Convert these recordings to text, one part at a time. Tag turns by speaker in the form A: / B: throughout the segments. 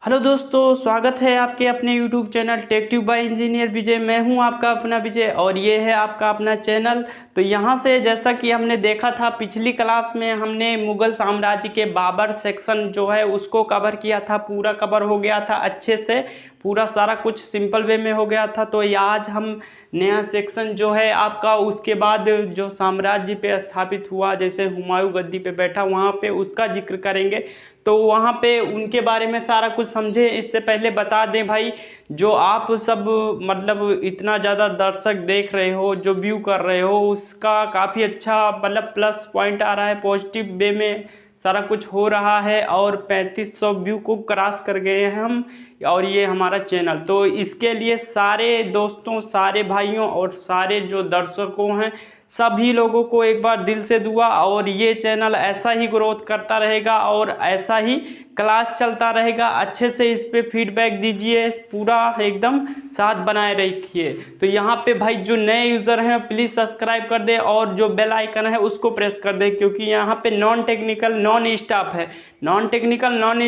A: Hello दोस्तों, स्वागत है आपके अपने YouTube channel tech tube by engineer Vijay. मैं हूं आपका अपना विजय और ये है आपका अपना चैनल। तो यहां से जैसा कि हमने देखा था पिछली क्लास में, हमने मुगल साम्राज्य के बाबर सेक्शन जो है उसको कवर किया था। पूरा कवर हो गया था अच्छे से, पूरा सारा कुछ सिंपल वे में हो गया था। तो आज हम नया सेक्शन जो है आपका, उसके बाद जो साम्राज्य पे स्थापित हुआ, जैसे हुमायूं गद्दी पे बैठा, वहाँ पे उसका जिक्र करेंगे। तो वहाँ पे उनके बारे में सारा कुछ समझे। इससे पहले बता दें भाई, जो आप सब मतलब इतना ज़्यादा दर्शक देख रहे हो, जो व्यू कर रहे हो, उसका काफ़ी अच्छा मतलब प्लस पॉइंट आ रहा है, पॉजिटिव वे में सारा कुछ हो रहा है। और 3500 व्यू को क्रॉस कर गए हैं हम, और ये हमारा चैनल। तो इसके लिए सारे दोस्तों, सारे भाइयों और सारे जो दर्शकों हैं, सभी लोगों को एक बार दिल से दुआ। और ये चैनल ऐसा ही ग्रोथ करता रहेगा और ऐसा ही क्लास चलता रहेगा। अच्छे से इस पे फीडबैक दीजिए, पूरा एकदम साथ बनाए रखिए। तो यहाँ पे भाई जो नए यूज़र हैं प्लीज़ सब्सक्राइब कर दें और जो बेल आइकन है उसको प्रेस कर दें, क्योंकि यहाँ पे नॉन टेक्निकल नॉन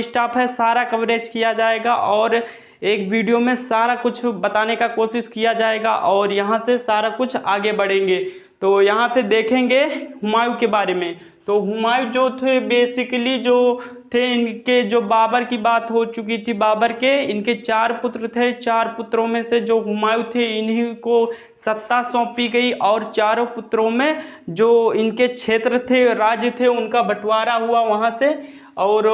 A: स्टाफ है, सारा कवरेज किया जाएगा और एक वीडियो में सारा कुछ बताने का कोशिश किया जाएगा और यहाँ से सारा कुछ आगे बढ़ेंगे। तो यहाँ से देखेंगे हुमायूं के बारे में। तो हुमायूं जो थे बेसिकली जो थे, इनके जो बाबर की बात हो चुकी थी, बाबर के इनके 4 पुत्र थे। 4 पुत्रों में से जो हुमायूं थे, इन्हीं को सत्ता सौंपी गई और चारों पुत्रों में जो इनके क्षेत्र थे, राज्य थे, उनका बंटवारा हुआ वहाँ से। और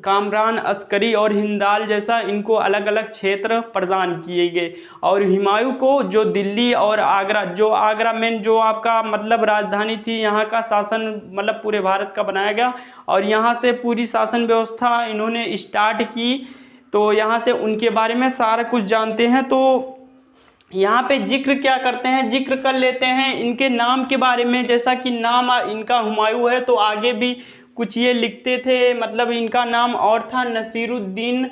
A: कामरान, अस्करी और हिंदाल जैसा इनको अलग अलग क्षेत्र प्रदान किए गए। और हुमायूं को जो दिल्ली और आगरा, जो आगरा में जो आपका मतलब राजधानी थी, यहाँ का शासन मतलब पूरे भारत का बनाया गया और यहाँ से पूरी शासन व्यवस्था इन्होंने स्टार्ट की। तो यहाँ से उनके बारे में सारा कुछ जानते हैं। तो यहाँ पे जिक्र क्या करते हैं, जिक्र कर लेते हैं इनके नाम के बारे में। जैसा कि नाम इनका हुमायूं है, तो आगे भी कुछ ये लिखते थे, मतलब इनका नाम और था नसीरुद्दीन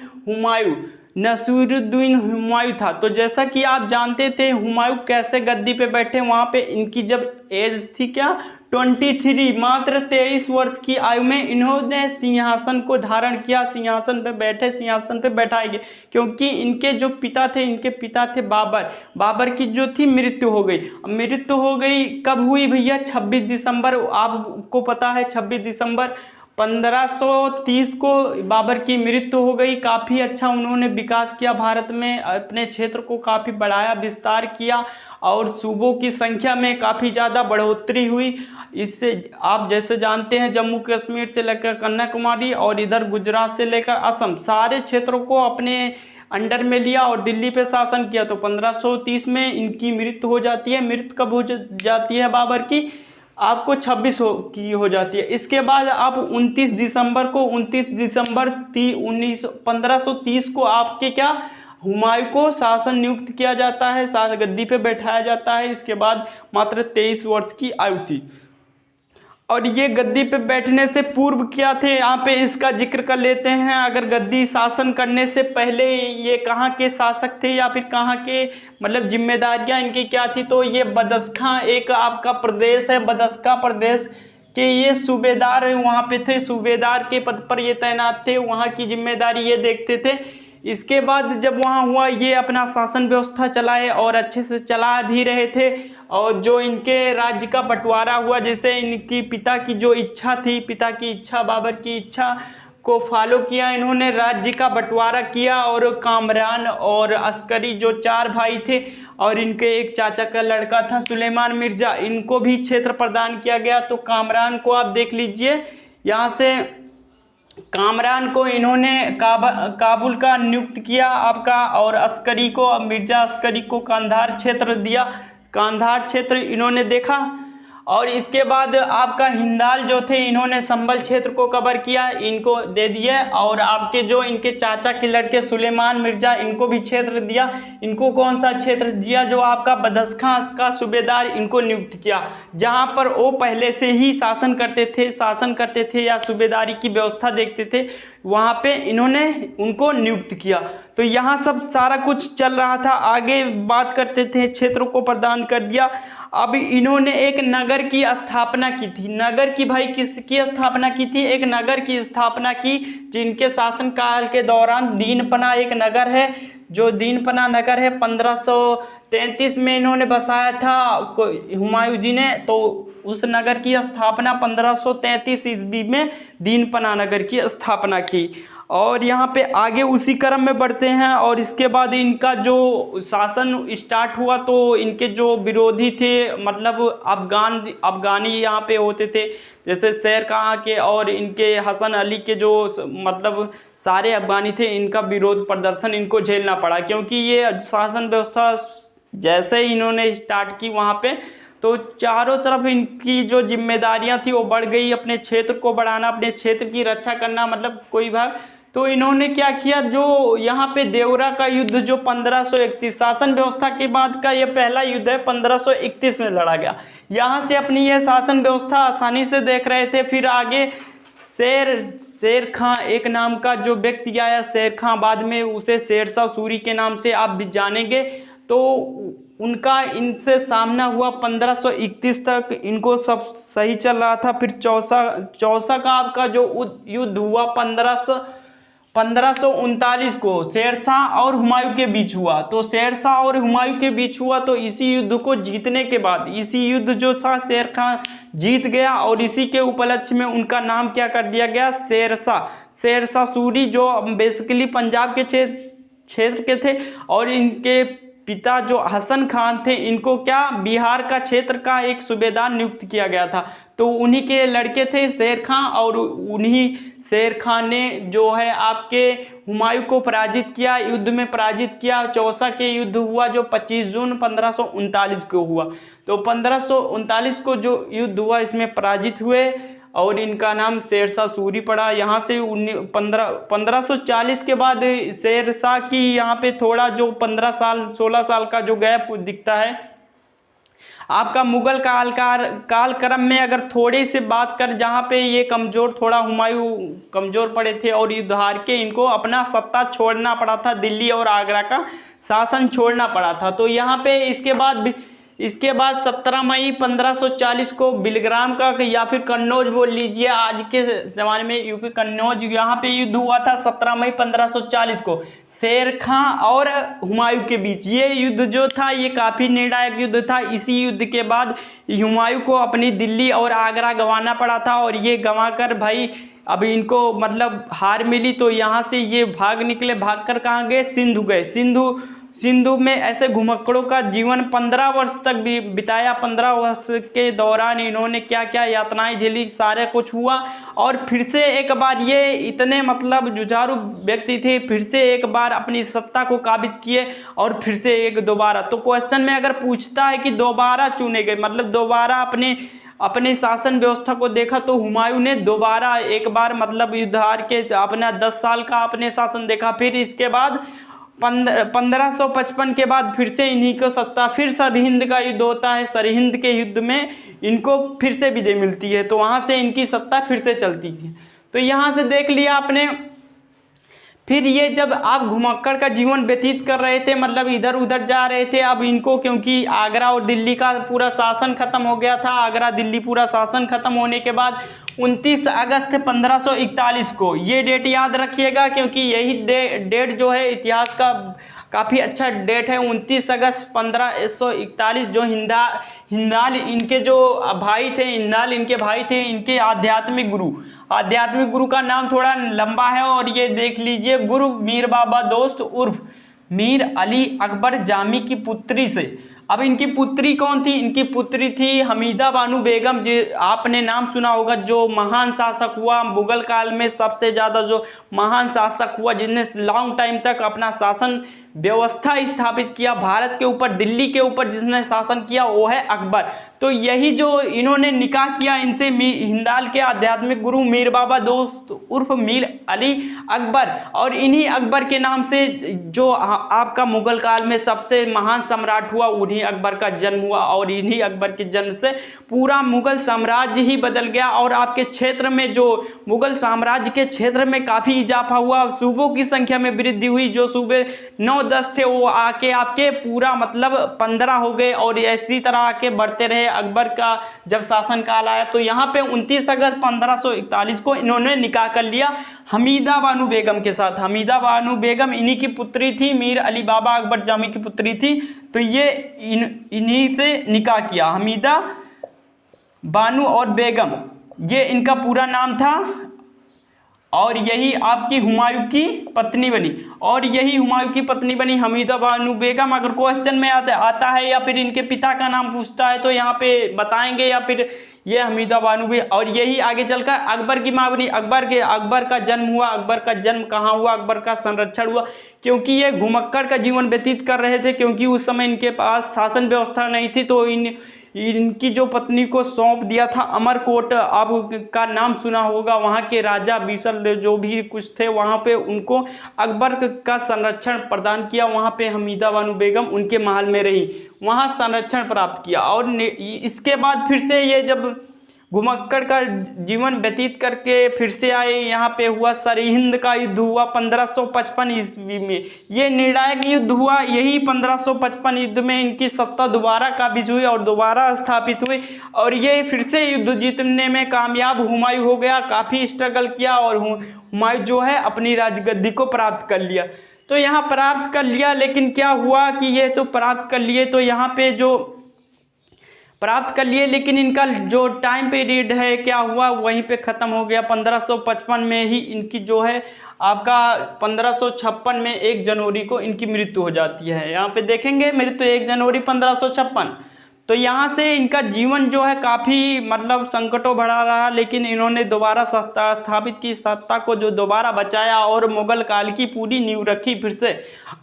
A: हुमायूं था। तो जैसा कि आप जानते थे हुमायूं कैसे गद्दी पे बैठे, वहाँ पे इनकी जब एज थी क्या 23, मात्र 23 वर्ष की आयु में इन्होंने सिंहासन को धारण किया। सिंहासन पे बैठे, सिंहासन पे बैठाए गए, क्योंकि इनके जो पिता थे, इनके पिता थे बाबर की जो थी मृत्यु हो गई। मृत्यु हो गई कब हुई भैया? 26 दिसंबर, आपको पता है 26 दिसंबर 1530 को बाबर की मृत्यु हो गई। काफ़ी अच्छा उन्होंने विकास किया भारत में, अपने क्षेत्र को काफ़ी बढ़ाया, विस्तार किया और सूबों की संख्या में काफ़ी ज़्यादा बढ़ोतरी हुई। इससे आप जैसे जानते हैं जम्मू कश्मीर से लेकर कन्याकुमारी और इधर गुजरात से लेकर असम, सारे क्षेत्रों को अपने अंडर में लिया और दिल्ली पे शासन किया। तो 1530 में इनकी मृत्यु हो जाती है। मृत्यु कब हो जाती है बाबर की? आपको 26 की हो जाती है। इसके बाद आप 29 दिसंबर 1530 को आपके क्या हुमायूं को शासन नियुक्त किया जाता है, गद्दी पे बैठाया जाता है। इसके बाद मात्र 23 वर्ष की आयु थी। और ये गद्दी पे बैठने से पूर्व क्या थे, यहाँ पे इसका जिक्र कर लेते हैं। अगर गद्दी शासन करने से पहले ये कहाँ के शासक थे या फिर कहाँ के मतलब जिम्मेदारियाँ इनकी क्या थी, तो ये बदस्खां एक आपका प्रदेश है, बदस्का प्रदेश के ये सूबेदार वहाँ पे थे। सूबेदार के पद पर ये तैनात थे, वहाँ की जिम्मेदारी ये देखते थे। इसके बाद जब वहाँ हुआ, ये अपना शासन व्यवस्था चलाए और अच्छे से चला भी रहे थे। और जो इनके राज्य का बंटवारा हुआ, जैसे इनकी पिता की जो इच्छा थी, पिता की इच्छा, बाबर की इच्छा को फॉलो किया इन्होंने, राज्य का बंटवारा किया। और कामरान और अस्करी जो 4 भाई थे और इनके एक चाचा का लड़का था सुलेमान मिर्जा, इनको भी क्षेत्र प्रदान किया गया। तो कामरान को आप देख लीजिए, यहाँ से कामरान को इन्होंने काबुल का नियुक्त किया आपका, और अस्करी को, मिर्जा अस्करी को कांधार क्षेत्र दिया। कांधार क्षेत्र इन्होंने देखा। और इसके बाद आपका हिंदाल जो थे, इन्होंने संभल क्षेत्र को कवर किया, इनको दे दिए। और आपके जो इनके चाचा के लड़के सुलेमान मिर्जा, इनको भी क्षेत्र दिया। इनको कौन सा क्षेत्र दिया? जो आपका बदस्खां का सूबेदार इनको नियुक्त किया, जहां पर वो पहले से ही शासन करते थे या सूबेदारी की व्यवस्था देखते थे, वहां पे इन्होंने उनको नियुक्त किया। तो यहाँ सब सारा कुछ चल रहा था। आगे बात करते थे, क्षेत्रों को प्रदान कर दिया। अब इन्होंने एक नगर की स्थापना की थी। नगर की भाई किसकी स्थापना की थी? एक नगर की स्थापना की, जिनके शासनकाल के दौरान दीनपना एक नगर है, जो दीनपना नगर है 1533 में इन्होंने बसाया था हुमायूं जी ने। तो उस नगर की स्थापना 1533 ईस्वी में दीनपना नगर की स्थापना की। और यहाँ पे आगे उसी क्रम में बढ़ते हैं। और इसके बाद इनका जो शासन स्टार्ट हुआ तो इनके जो विरोधी थे, मतलब अफगानी यहाँ पे होते थे, जैसे शेर खां के और इनके हसन अली के जो मतलब सारे अफगानी थे, इनका विरोध प्रदर्शन इनको झेलना पड़ा, क्योंकि ये शासन व्यवस्था जैसे ही इन्होंने स्टार्ट की वहाँ पे, तो चारों तरफ इनकी जो जिम्मेदारियां थी वो बढ़ गई, अपने क्षेत्र को बढ़ाना, अपने क्षेत्र की रक्षा करना, मतलब कोई भाग। तो इन्होंने क्या किया, जो यहाँ पे देवरा का युद्ध जो 1531 शासन व्यवस्था के बाद का ये पहला युद्ध है, 1531 में लड़ा गया। यहाँ से अपनी ये शासन व्यवस्था आसानी से देख रहे थे। फिर आगे शेर खां एक नाम का जो व्यक्ति आया, शेर खां, बाद में उसे शेरशाह सूरी के नाम से आप भी जानेंगे। तो उनका इनसे सामना हुआ 1531 तक, इनको सब सही चल रहा था। फिर चौसा का आपका जो युद्ध हुआ 1539 को शेरशाह और हुमायूं के बीच हुआ। तो शेरशाह और हुमायूं के बीच हुआ, तो इसी युद्ध को जीतने के बाद, इसी युद्ध जो था शेर खां जीत गया, और इसी के उपलक्ष्य में उनका नाम क्या कर दिया गया, शेरशाह सूरी, जो बेसिकली पंजाब के क्षेत्र के थे। और इनके पिता जो हसन खान थे, इनको क्या बिहार का क्षेत्र का एक सूबेदार नियुक्त किया गया था। तो उन्हीं के लड़के थे शेर खां, और उन्हीं शेर खान ने जो है आपके हुमायूं को पराजित किया, युद्ध में पराजित किया। चौसा के युद्ध हुआ जो 25 जून 1539 को हुआ। तो 1539 को जो युद्ध हुआ इसमें पराजित हुए, और इनका नाम शेरशाह सूरी पड़ा। यहाँ से 1540 के बाद शेरशाह की यहाँ पे थोड़ा जो 15 साल 16 साल का जो गैप दिखता है आपका मुगल कालक्रम में। अगर थोड़ी सी बात कर, जहाँ पे ये कमज़ोर, थोड़ा हुमायूं कमज़ोर पड़े थे और युद्ध हार के इनको अपना सत्ता छोड़ना पड़ा था, दिल्ली और आगरा का शासन छोड़ना पड़ा था। तो यहाँ पे इसके बाद 17 मई 1540 को बिलग्राम का, या फिर कन्नौज बोल लीजिए, आज के ज़माने में यूपी कन्नौज, यहाँ पे युद्ध हुआ था 17 मई 1540 को शेर खां और हुमायूं के बीच। ये युद्ध जो था ये काफ़ी निर्णायक युद्ध था। इसी युद्ध के बाद हुमायूं को अपनी दिल्ली और आगरा गंवाना पड़ा था, और ये गंवा कर भाई अब इनको मतलब हार मिली। तो यहाँ से ये भाग निकले, भाग कर कहाँ गए, सिंधु गए। सिंधु में ऐसे घुमक्कड़ों का जीवन 15 वर्ष तक भी बिताया। 15 वर्ष के दौरान इन्होंने क्या क्या यातनाएं झेली, सारे कुछ हुआ। और फिर से एक बार ये इतने मतलब जुझारू व्यक्ति थे, फिर से एक बार अपनी सत्ता को काबिज किए, और फिर से एक दोबारा। तो क्वेश्चन में अगर पूछता है कि दोबारा चुने गए, मतलब दोबारा अपने शासन व्यवस्था को देखा, तो हुमायूं ने दोबारा एक बार मतलब युद्ध हार के अपना 10 साल का अपने शासन देखा। फिर इसके बाद 1555 के बाद फिर से इन्हीं को सत्ता, फिर सरहिंद का युद्ध होता है। सरहिंद के युद्ध में इनको फिर से विजय मिलती है, तो वहाँ से इनकी सत्ता फिर से चलती थी। तो यहाँ से देख लिया आपने। फिर ये जब आप घुमक्कड़ का जीवन व्यतीत कर रहे थे, मतलब इधर उधर जा रहे थे, अब इनको क्योंकि आगरा और दिल्ली का पूरा शासन खत्म हो गया था, आगरा दिल्ली पूरा शासन खत्म होने के बाद 29 अगस्त 1541 को, ये डेट याद रखिएगा क्योंकि यही डेट जो है इतिहास का काफ़ी अच्छा डेट है। 29 अगस्त 1541 जो हिंदाल इनके जो भाई थे, हिंदाल इनके भाई थे, इनके आध्यात्मिक गुरु का नाम थोड़ा लंबा है, और ये देख लीजिए, गुरु मीर बाबा दोस्त उर्फ मीर अली अकबर जामी की पुत्री से। अब इनकी पुत्री कौन थी? इनकी पुत्री थी हमीदा बानू बेगम, जो आपने नाम सुना होगा, जो महान शासक हुआ मुगल काल में, सबसे ज़्यादा जो महान शासक हुआ, जिसने लॉन्ग टाइम तक अपना शासन व्यवस्था स्थापित किया भारत के ऊपर, दिल्ली के ऊपर जिसने शासन किया वो है अकबर। तो यही जो इन्होंने निकाह किया इनसे हिंदाल के आध्यात्मिक गुरु मीर बाबा दोस्त उर्फ मीर अली अकबर, और इन्हीं अकबर के नाम से जो आपका मुगल काल में सबसे महान सम्राट हुआ उन्हीं अकबर का जन्म हुआ, और इन्हीं अकबर के जन्म से पूरा मुगल साम्राज्य ही बदल गया। और आपके क्षेत्र में जो मुगल साम्राज्य के क्षेत्र में काफ़ी इजाफा हुआ, सूबों की संख्या में वृद्धि हुई। जो सूबे 9-10 थे वो आके आपके पूरा मतलब 15 हो गए, और इसी तरह आके बढ़ते रहे। अकबर का जब शासनकाल आया तो यहाँ पे 29 अगस्त 1541 को इन्होंने निकाह कर लिया हमीदा बानो बेगम के साथ। हमीदा बानो बेगम इन्हीं की पुत्री थी, मीर अली बाबा अकबर जामी की पुत्री थी। तो ये इन्हीं से निकाह किया, हमीदा बानो और बेगम, ये इनका पूरा नाम था। और यही आपकी हुमायूं की पत्नी बनी, और यही हुमायूं की पत्नी बनी हमीदा बानो बेगम। अगर क्वेश्चन में आता है या फिर इनके पिता का नाम पूछता है तो यहाँ पे बताएंगे, या फिर ये हमीदा बानो बेगम। और यही आगे चलकर अकबर की माँ बनी। अकबर का जन्म हुआ। अकबर का जन्म कहाँ हुआ, अकबर का संरक्षण हुआ, क्योंकि ये घुमक्कड़ का जीवन व्यतीत कर रहे थे, क्योंकि उस समय इनके पास शासन व्यवस्था नहीं थी। तो इनकी जो पत्नी को सौंप दिया था अमरकोट, आपका नाम सुना होगा, वहाँ के राजा बीसल जो भी कुछ थे वहाँ पे उनको अकबर का संरक्षण प्रदान किया। वहाँ पे हमीदा बानो बेगम उनके महल में रही, वहाँ संरक्षण प्राप्त किया। और इसके बाद फिर से ये जब घुमक्कड़ का जीवन व्यतीत करके फिर से आए, यहाँ पे हुआ सरहिंद का युद्ध हुआ 1555 ईस्वी में। ये निर्णायक युद्ध हुआ, यही 1555 युद्ध में इनकी सत्ता दोबारा काबिज हुई और दोबारा स्थापित हुई, और ये फिर से युद्ध जीतने में कामयाब हुमायूं हो गया। काफ़ी स्ट्रगल किया और हुमायूं जो है अपनी राजगद्दी को प्राप्त कर लिया। तो यहाँ प्राप्त कर लिया, लेकिन क्या हुआ कि ये तो प्राप्त कर लिए, तो यहाँ पे जो प्राप्त कर लिए, लेकिन इनका जो टाइम पीरियड है क्या हुआ वहीं पे ख़त्म हो गया। 1555 में ही इनकी जो है आपका 1556 में 1 जनवरी को इनकी मृत्यु हो जाती है। यहाँ पे देखेंगे मृत्यु 1 जनवरी 1556। तो यहाँ से इनका जीवन जो है काफ़ी मतलब संकटों भरा रहा, लेकिन इन्होंने दोबारा सत्ता स्थापित की, सत्ता को जो दोबारा बचाया और मुगल काल की पूरी नींव रखी, फिर से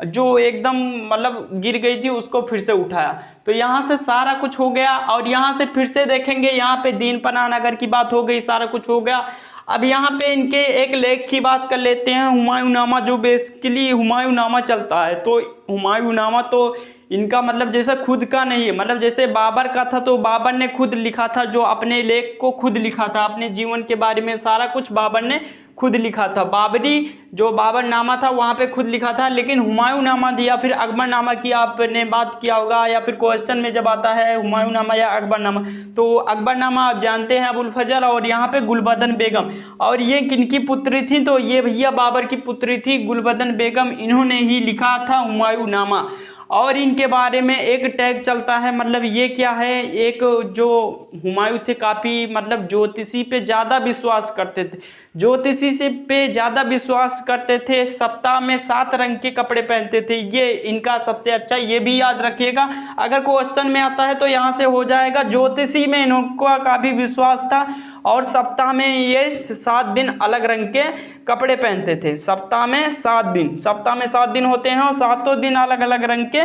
A: जो एकदम मतलब गिर गई थी उसको फिर से उठाया। तो यहाँ से सारा कुछ हो गया। और यहाँ से फिर से देखेंगे, यहाँ पे दीन पनाह नगर की बात हो गई, सारा कुछ हो गया। अब यहाँ पे इनके एक लेख की बात कर लेते हैं, हुमायूंनामा, जो बेसिकली हुमायूंनामा चलता है। तो हुमायूंनामा तो इनका मतलब जैसे खुद का नहीं है, मतलब जैसे बाबर का था तो बाबर ने खुद लिखा था, जो अपने लेख को खुद लिखा था, अपने जीवन के बारे में सारा कुछ बाबर ने खुद लिखा था। बाबरी जो बाबरनामा था वहाँ पे खुद लिखा था, लेकिन हुमायूंनामा या फिर अकबरनामा की आपने बात किया होगा, या फिर क्वेश्चन में जब आता है हुमायूंनामा या अकबरनामा, तो अकबरनामा आप जानते हैं अबुल फजल, और यहाँ पे गुलबदन बेगम। और ये किनकी पुत्री थी, तो ये भैया बाबर की पुत्री थी गुलबदन बेगम, इन्होंने ही लिखा था हुमायूंनामा। और इनके बारे में एक टैग चलता है, मतलब ये क्या है, एक जो हुमायूं थे काफ़ी मतलब ज्योतिषी पे ज़्यादा विश्वास करते थे, ज्योतिषी से पे ज़्यादा विश्वास करते थे, सप्ताह में 7 रंग के कपड़े पहनते थे, ये इनका सबसे अच्छा, ये भी याद रखिएगा। अगर क्वेश्चन में आता है तो यहाँ से हो जाएगा, ज्योतिषी में इनका काफ़ी विश्वास था, और सप्ताह में ये 7 दिन अलग रंग के कपड़े पहनते थे। सप्ताह में 7 दिन होते हैं, और 7 दिन अलग अलग रंग के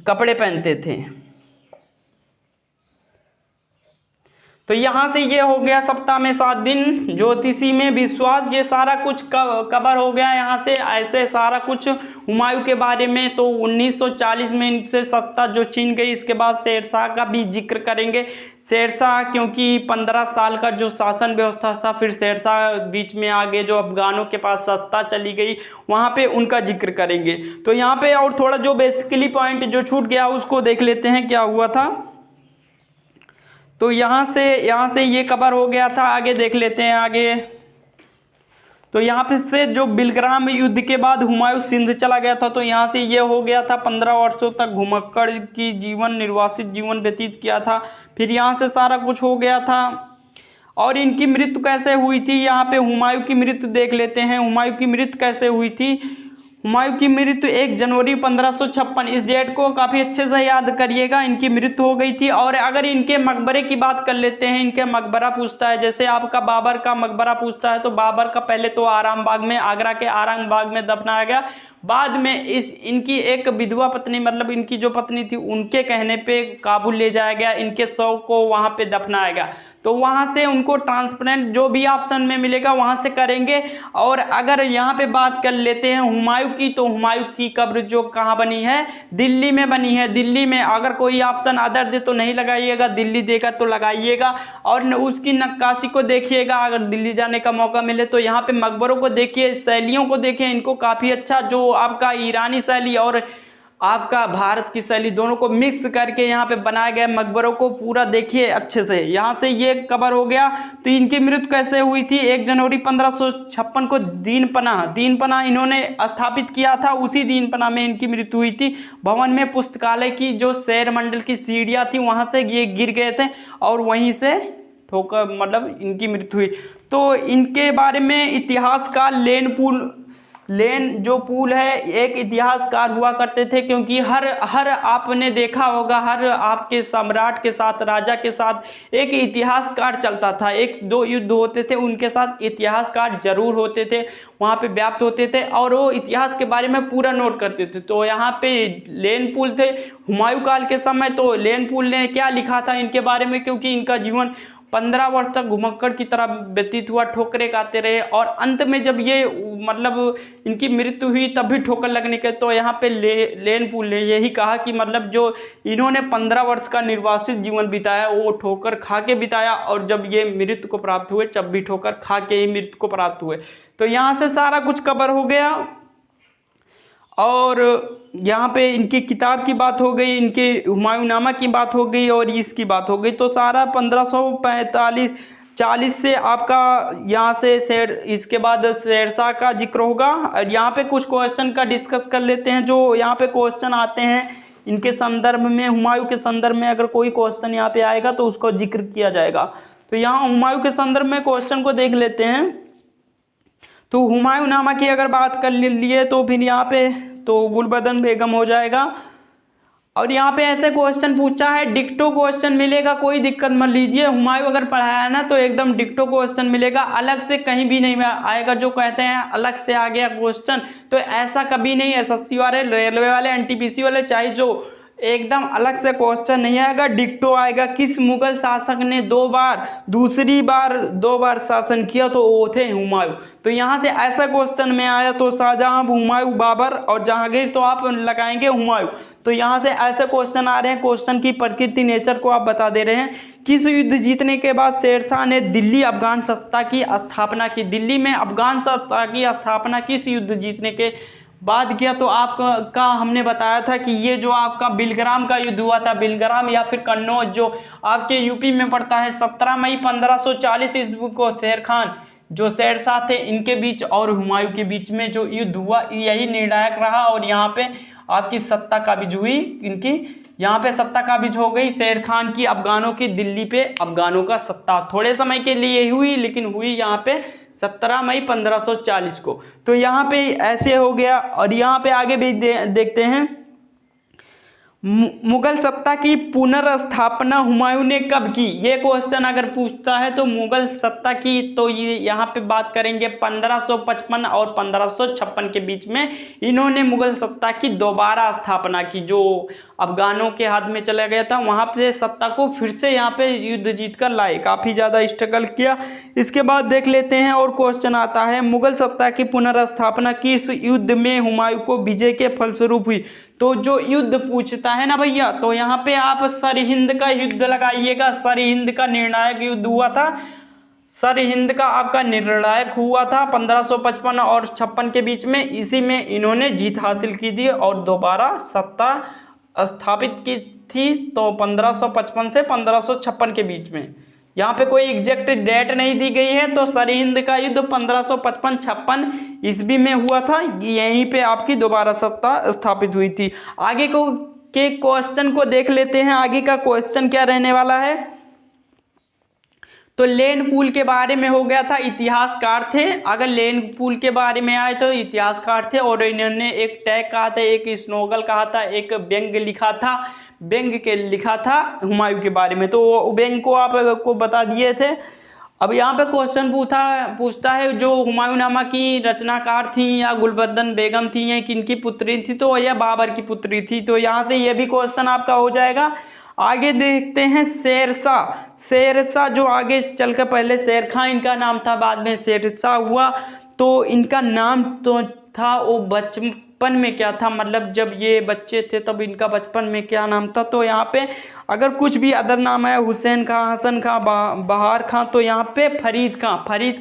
A: कपड़े पहनते थे। तो यहाँ से ये हो गया सप्ताह में 7 दिन, ज्योतिषी में विश्वास, ये सारा कुछ कवर हो गया यहाँ से। ऐसे सारा कुछ हुमायूं के बारे में। तो 1940 में इनसे सत्ता जो छीन गई, इसके बाद शेरशाह का भी जिक्र करेंगे। शेरशाह क्योंकि 15 साल का जो शासन व्यवस्था था, फिर शेरशाह बीच में आगे जो अफगानों के पास सत्ता चली गई, वहाँ पे उनका जिक्र करेंगे। तो यहाँ पे और थोड़ा जो बेसिकली पॉइंट जो छूट गया उसको देख लेते हैं क्या हुआ था। तो यहाँ से ये कवर हो गया था, आगे देख लेते हैं आगे। तो यहाँ पे से जो बिलग्राम युद्ध के बाद हुमायूं सिंध चला गया था, तो यहाँ से ये हो गया था 15 वर्षों तक घुमक्कड़ की निर्वासित जीवन व्यतीत किया था। फिर यहाँ से सारा कुछ हो गया था। और इनकी मृत्यु कैसे हुई थी, यहाँ पे हुमायूं की मृत्यु देख लेते हैं। हुमायूं की मृत्यु कैसे हुई थी, हुमायूं की मृत्यु 1 जनवरी 1556, इस डेट को काफ़ी अच्छे से याद करिएगा, इनकी मृत्यु हो गई थी। और अगर इनके मकबरे की बात कर लेते हैं, इनके मकबरा पूछता है, जैसे आपका बाबर का मकबरा पूछता है, तो बाबर का पहले तो आराम बाग में, आगरा के आराम बाग में दफनाया गया। बाद में इनकी एक विधवा पत्नी, मतलब इनकी जो पत्नी थी, उनके कहने पे काबुल ले जाया गया, इनके शव को वहां पे दफनाया गया। तो वहां से उनको ट्रांसपेरेंट जो भी ऑप्शन में मिलेगा वहां से करेंगे। और अगर यहाँ पे बात कर लेते हैं हुमायूं की, तो हुमायूं की कब्र जो कहाँ बनी है, दिल्ली में बनी है। दिल्ली में अगर कोई ऑप्शन अदर दे तो नहीं लगाइएगा, दिल्ली देगा तो लगाइएगा। और उसकी नक्काशी को देखिएगा, अगर दिल्ली जाने का मौका मिले तो यहाँ पे मकबरों को देखिए, शैलियों को देखिए, इनको काफ़ी अच्छा जो आपका ईरानी शैली और आपका भारत की शैली दोनों को मिक्स करके यहाँ पे बनाए गए मकबरों को पूरा देखिए अच्छे से। यहाँ से ये कवर हो गया। तो इनकी मृत्यु कैसे हुई थी, 1 जनवरी 1556 को दीनपना इन्होंने स्थापित किया था, उसी दीनपना में इनकी मृत्यु हुई थी। भवन में पुस्तकालय की जो शहर मंडल की सीढ़ियाँ थी वहाँ से ये गिर गए थे और वहीं से ठोकर मतलब इनकी मृत्यु हुई। तो इनके बारे में इतिहासकार लेन जो पुल है, एक इतिहासकार हुआ करते थे, क्योंकि हर आपने देखा होगा, हर आपके सम्राट के साथ, राजा के साथ एक इतिहासकार चलता था। 1-2 युद्ध होते थे, उनके साथ इतिहासकार जरूर होते थे, वहाँ पे व्याप्त होते थे और वो इतिहास के बारे में पूरा नोट करते थे। तो यहाँ पे लेन पुल थे हुमायूं काल के समय। तो लेन पुल ने क्या लिखा था इनके बारे में, क्योंकि इनका जीवन 15 वर्ष तक घुमक्कड़ की तरह व्यतीत हुआ, ठोकरें खाते रहे और अंत में जब ये मतलब इनकी मृत्यु हुई तब भी ठोकर लगने के, तो यहाँ पे लेन पुल ने यही कहा कि मतलब जो इन्होंने 15 वर्ष का निर्वासित जीवन बिताया वो ठोकर खा के बिताया, और जब ये मृत्यु को प्राप्त हुए तब भी ठोकर खा के ही मृत्यु को प्राप्त हुए। तो यहाँ से सारा कुछ कवर हो गया। और यहाँ पे इनकी किताब की बात हो गई, इनके हुमायूंनामा की बात हो गई और इसकी बात हो गई। तो सारा 1545-40 से आपका यहाँ से इसके बाद शेरशाह का जिक्र होगा। और यहाँ पे कुछ क्वेश्चन का डिस्कस कर लेते हैं, जो यहाँ पे क्वेश्चन आते हैं इनके संदर्भ में, हुमायूं के संदर्भ में अगर कोई क्वेश्चन यहाँ पे आएगा तो उसको जिक्र किया जाएगा। तो यहाँ हुमायूं के संदर्भ में क्वेश्चन को देख लेते हैं। तो हुमायूंनामा की अगर बात कर लिए तो फिर यहाँ पे तो गुलबदन बेगम हो जाएगा। और यहाँ पे ऐसे क्वेश्चन पूछा है, डिक्टो क्वेश्चन मिलेगा, कोई दिक्कत मत लीजिए। हुमायूं अगर पढ़ाया ना तो एकदम डिक्टो क्वेश्चन मिलेगा, अलग से कहीं भी नहीं आएगा। जो कहते हैं अलग से आ गया क्वेश्चन, तो ऐसा कभी नहीं। एसएससी वाले, रेलवे वाले, एनटीपीसी वाले, चाहे जो एकदम अलग से क्वेश्चन नहीं आएगा, डिक्टो आएगा। किस मुगल शासक ने दो बार शासन किया, तो वो थे हुमायूं। तो यहाँ से ऐसा क्वेश्चन में आया तो शाहजहां, हुमायूं, बाबर और जहांगीर, तो आप लगाएंगे हुमायूं। तो यहाँ से ऐसे क्वेश्चन आ रहे हैं, क्वेश्चन की प्रकृति, नेचर को आप बता दे रहे हैं। किस युद्ध जीतने के बाद शेरशाह ने दिल्ली अफगान सत्ता की स्थापना की? दिल्ली में अफगान सत्ता की स्थापना किस युद्ध जीतने के बाद किया? तो आपका हमने बताया था कि ये जो आपका बिलग्राम का युद्ध हुआ था, बिलग्राम या फिर कन्नौज जो आपके यूपी में पड़ता है, 17 मई 1540 ईस्वी को शेर खान जो शेरशाह थे इनके बीच और हुमायूं के बीच में जो युद्ध हुआ, यही निर्णायक रहा। और यहाँ पे आपकी सत्ता काबिज हुई, इनकी यहाँ पे सत्ता काबिज हो गई शेर खान की, अफगानों की। दिल्ली पे अफगानों का सत्ता थोड़े समय के लिए हुई, लेकिन हुई यहाँ पे 17 मई 1540 को। तो यहाँ पे ऐसे हो गया। और यहाँ पे आगे भी देखते हैं, मुगल सत्ता की पुनर्स्थापना हुमायूं ने कब की? ये क्वेश्चन अगर पूछता है तो मुगल सत्ता की, तो ये यहाँ पे बात करेंगे 1555 और 1556 के बीच में इन्होंने मुगल सत्ता की दोबारा स्थापना की। जो अफगानों के हाथ में चला गया था, वहाँ पे सत्ता को फिर से यहाँ पे युद्ध जीत कर लाए, काफ़ी ज़्यादा स्ट्रगल किया। इसके बाद देख लेते हैं और क्वेश्चन आता है, मुगल सत्ता की पुनर्स्थापना किस युद्ध में हुमायूं को विजय के फलस्वरूप हुई? तो जो युद्ध पूछता है ना भैया, तो यहाँ पे आप सरहिंद का युद्ध लगाइएगा। सरहिंद का निर्णायक युद्ध हुआ था, सरहिंद का आपका निर्णायक हुआ था 1555 और 56 के बीच में। इसी में इन्होंने जीत हासिल की थी और दोबारा सत्ता स्थापित की थी। तो 1555 से 1556 के बीच में, यहाँ पे कोई एग्जैक्ट डेट नहीं दी गई है। तो सरहिंद का युद्ध 1555-56 ईस्वी में हुआ था, यहीं पे आपकी दोबारा सत्ता स्थापित हुई थी। आगे के क्वेश्चन को देख लेते हैं, आगे का क्वेश्चन क्या रहने वाला है। तो लेन पूल के बारे में हो गया था, इतिहासकार थे। अगर लेन पूल के बारे में आए तो इतिहासकार थे, और इन्होंने एक टैग कहा था, एक स्नोगल कहा था, एक व्यंग लिखा था, व्यंग के लिखा था हुमायूं के बारे में, तो वो व्यंग को आपको बता दिए थे। अब यहाँ पे क्वेश्चन पूछता है जो हुमायूंनामा की रचनाकार थी या गुलबदन बेगम थी या किनकी पुत्री थी, तो यह बाबर की पुत्री थी। तो यहाँ से ये भी क्वेश्चन आपका हो जाएगा। आगे देखते हैं शेरशाह। शेरशाह जो आगे चलकर, पहले शेर खां इनका नाम था, बाद में शेरशाह हुआ। तो इनका नाम तो था, वो बचपन में क्या था, मतलब जब ये बच्चे थे तब इनका बचपन में क्या नाम था। तो यहाँ पे अगर कुछ भी अदर नाम है, हुसैन खां, हसन खां, बहार खां, तो यहाँ पे फरीद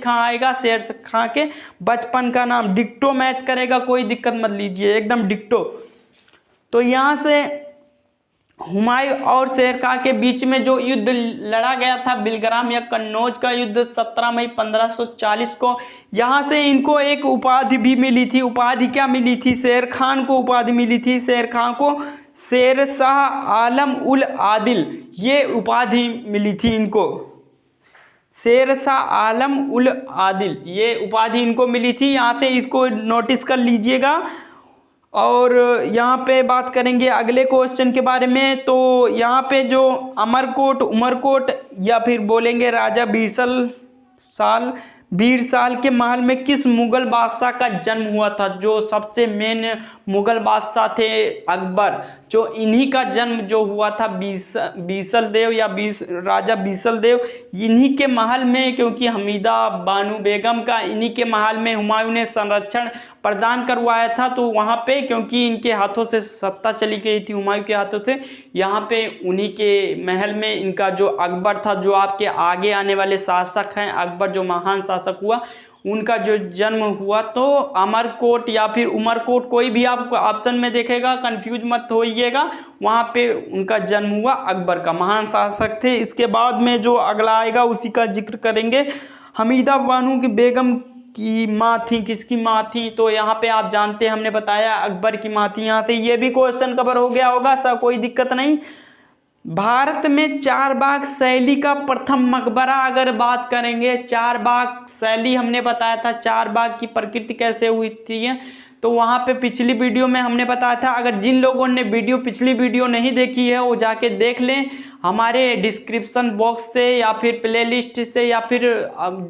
A: खां आएगा शेर खां के बचपन का नाम। डिक्टो मैच करेगा, कोई दिक्कत मत लीजिए, एकदम डिक्टो। तो यहाँ से हुमायूं और शेर खां के बीच में जो युद्ध लड़ा गया था, बिलग्राम या कन्नौज का युद्ध 17 मई 1540 को, यहाँ से इनको एक उपाधि भी मिली थी। उपाधि क्या मिली थी? शेर खान को उपाधि मिली थी, शेर खां को शेर शाह आलम उल आदिल, ये उपाधि मिली थी इनको, शेर शाह आलम उल आदिल, ये उपाधि इनको मिली थी। यहाँ से इसको नोटिस कर लीजिएगा। और यहाँ पे बात करेंगे अगले क्वेश्चन के बारे में। तो यहाँ पे जो उमरकोट या फिर बोलेंगे राजा बीरसाल के महल में किस मुगल बादशाह का जन्म हुआ था? जो सबसे मेन मुगल बादशाह थे अकबर, जो इन्हीं का जन्म जो हुआ था बीसल देव या राजा बीसल देव, इन्हीं के महल में, क्योंकि हमीदा बानो बेगम का इन्हीं के महल में हुमायूं ने संरक्षण प्रदान करवाया था। तो वहाँ पे क्योंकि इनके हाथों से सत्ता चली गई थी, हुमायूं के हाथों से, यहाँ पे उन्हीं के महल में इनका जो अकबर था, जो आपके आगे आने वाले शासक हैं, अकबर जो महान शासक हुआ, उनका जो जन्म हुआ। तो अमरकोट या फिर उमरकोट, कोई भी आपको ऑप्शन में देखेगा, कंफ्यूज मत होइएगा, वहाँ पे उनका जन्म हुआ, अकबर का महान शासक थे। इसके बाद में जो अगला आएगा उसी का जिक्र करेंगे। हमीदा बानो की बेगम की माँ थी, किसकी माँ थी? तो यहाँ पे आप जानते हैं, हमने बताया अकबर की माँ थी। यहाँ से ये भी क्वेश्चन कवर हो गया होगा, सब कोई दिक्कत नहीं। भारत में चारबाग शैली का प्रथम मकबरा अगर बात करेंगे, चारबाग शैली हमने बताया था, चारबाग की प्रकृति कैसे हुई थी, तो वहाँ पे पिछली वीडियो में हमने बताया था। अगर जिन लोगों ने पिछली वीडियो नहीं देखी है वो जाके देख लें, हमारे डिस्क्रिप्शन बॉक्स से या फिर प्लेलिस्ट से, या फिर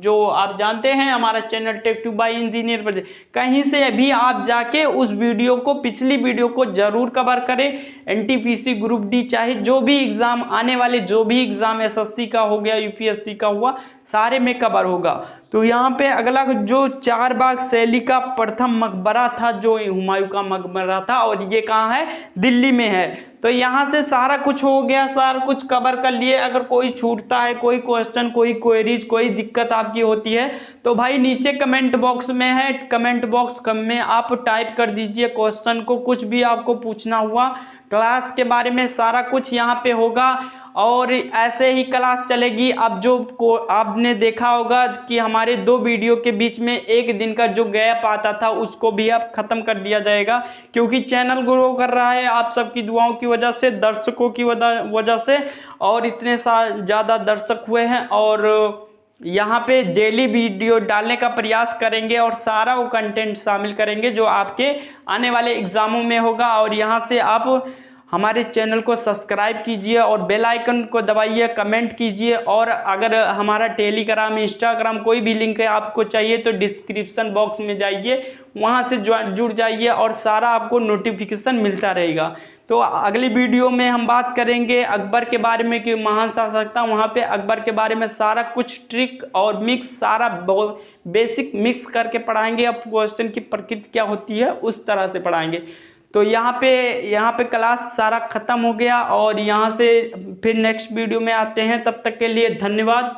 A: जो आप जानते हैं हमारा चैनल टेक2 बाय इंजीनियर पर, कहीं से भी आप जाके उस वीडियो को, पिछली वीडियो को जरूर कवर करें। एनटीपीसी ग्रुप डी, चाहे जो भी एग्ज़ाम आने वाले, जो भी एग्ज़ाम एसएससी का हो गया, यूपीएससी का हुआ, सारे में कवर होगा। तो यहाँ पे अगला जो चारबाग शैली का प्रथम मकबरा था, जो हुमायूं का मकबरा था, और ये कहाँ है? दिल्ली में है। तो यहाँ से सारा कुछ हो गया, सारा कुछ कवर कर लिए। अगर कोई छूटता है, कोई क्वेश्चन, कोई क्वेरीज, कोई दिक्कत आपकी होती है, तो भाई नीचे कमेंट बॉक्स में है, कमेंट बॉक्स में आप टाइप कर दीजिए क्वेश्चन को। कुछ भी आपको पूछना हुआ क्लास के बारे में, सारा कुछ यहाँ पे होगा। और ऐसे ही क्लास चलेगी। अब जो आपने देखा होगा कि हमारे 2 वीडियो के बीच में 1 दिन का जो गैप आता था, उसको भी अब ख़त्म कर दिया जाएगा, क्योंकि चैनल ग्रो कर रहा है आप सबकी दुआओं की वजह से, दर्शकों की वजह से, और इतने ज़्यादा दर्शक हुए हैं। और यहाँ पे डेली वीडियो डालने का प्रयास करेंगे और सारा वो कंटेंट शामिल करेंगे जो आपके आने वाले एग्ज़ामों में होगा। और यहाँ से आप हमारे चैनल को सब्सक्राइब कीजिए और बेल आइकन को दबाइए, कमेंट कीजिए। और अगर हमारा टेलीग्राम, इंस्टाग्राम, कोई भी लिंक है आपको चाहिए तो डिस्क्रिप्शन बॉक्स में जाइए, वहाँ से जुड़ जाइए और सारा आपको नोटिफिकेशन मिलता रहेगा। तो अगली वीडियो में हम बात करेंगे अकबर के बारे में कि महान शासक था, वहाँ पे अकबर के बारे में सारा कुछ ट्रिक और मिक्स, सारा बेसिक मिक्स करके पढ़ाएंगे। अब क्वेश्चन की प्रकृति क्या होती है उस तरह से पढ़ाएंगे। तो यहाँ पे क्लास सारा ख़त्म हो गया और यहाँ से फिर नेक्स्ट वीडियो में आते हैं। तब तक के लिए धन्यवाद।